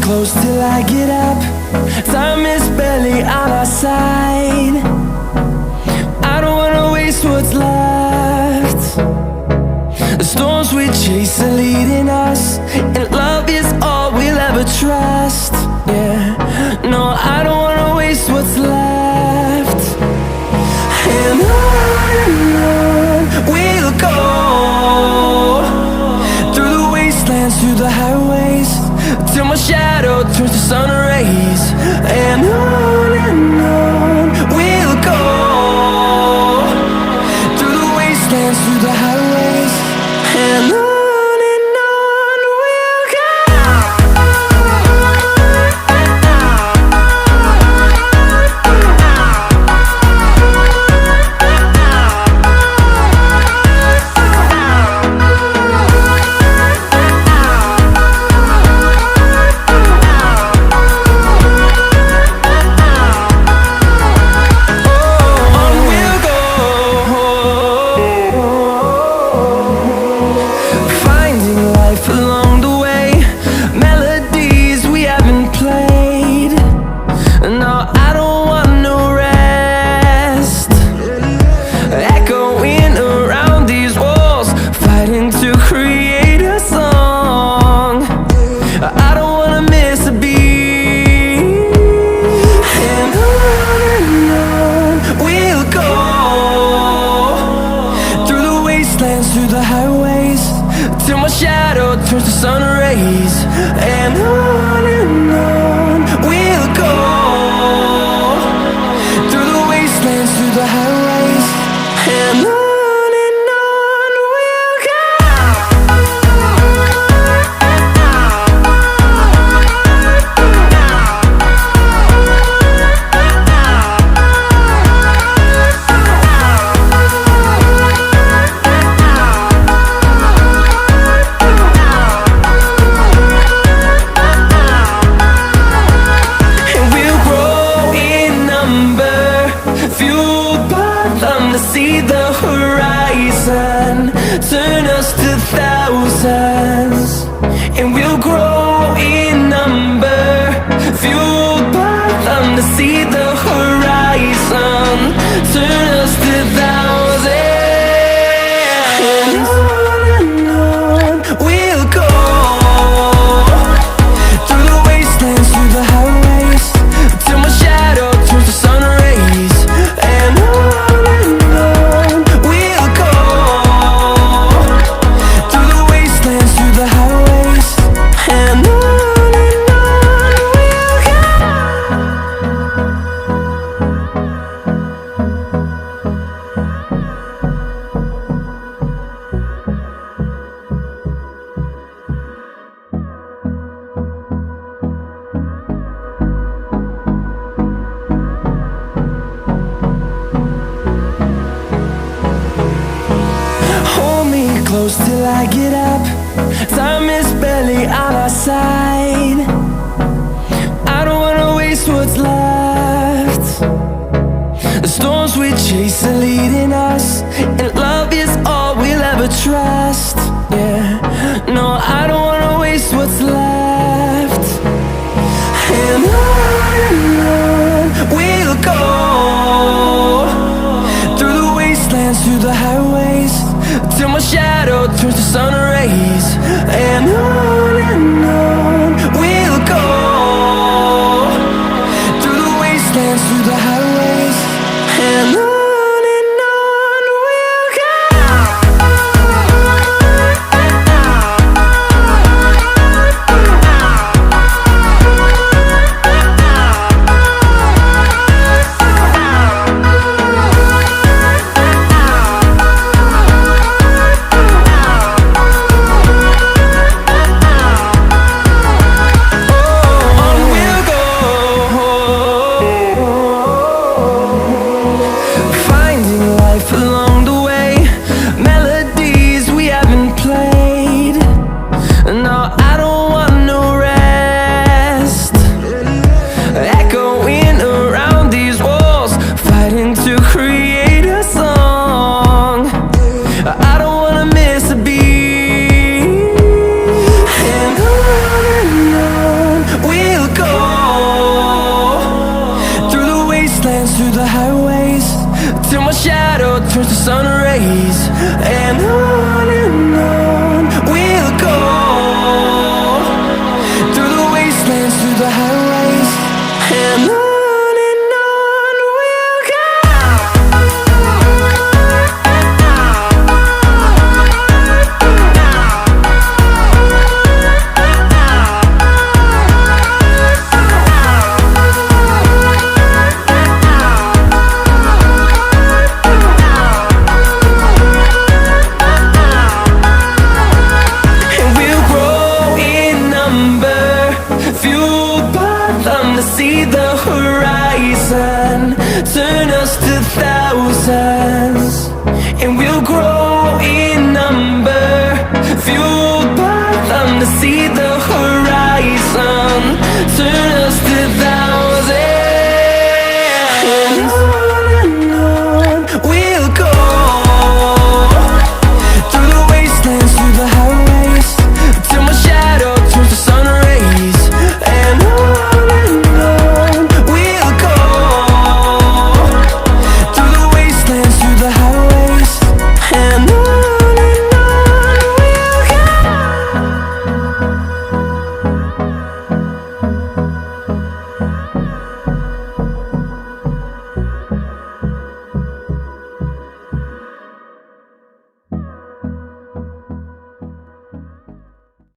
close till I get up. Time is barely on our side. I don't wanna waste what's left. The storms we chase are leading us, and love is all we'll ever trust. Yeah, no, I don't wanna waste what's left. And on we'll go, through the wastelands, through the highways, till my shadow turns to sun rays. And on we'll go, through the wastelands, through the highways, and on we'll go. Through the highways, till my shadow turns to sun rays. And on we'll go, through the wastelands, through the highways, and on we'll go. See the horizon, turn us to thousands, and we'll grow in number, fueled by them. To see the horizon, turn us to thousands, and on we'll go, through the wastelands, through the highways, till my shadow turns to sun rays. And close till I get up. Time is barely on our side. I don't wanna waste what's left. The storms we chase are leading us, and love is all we'll ever trust. Yeah, no, I don't wanna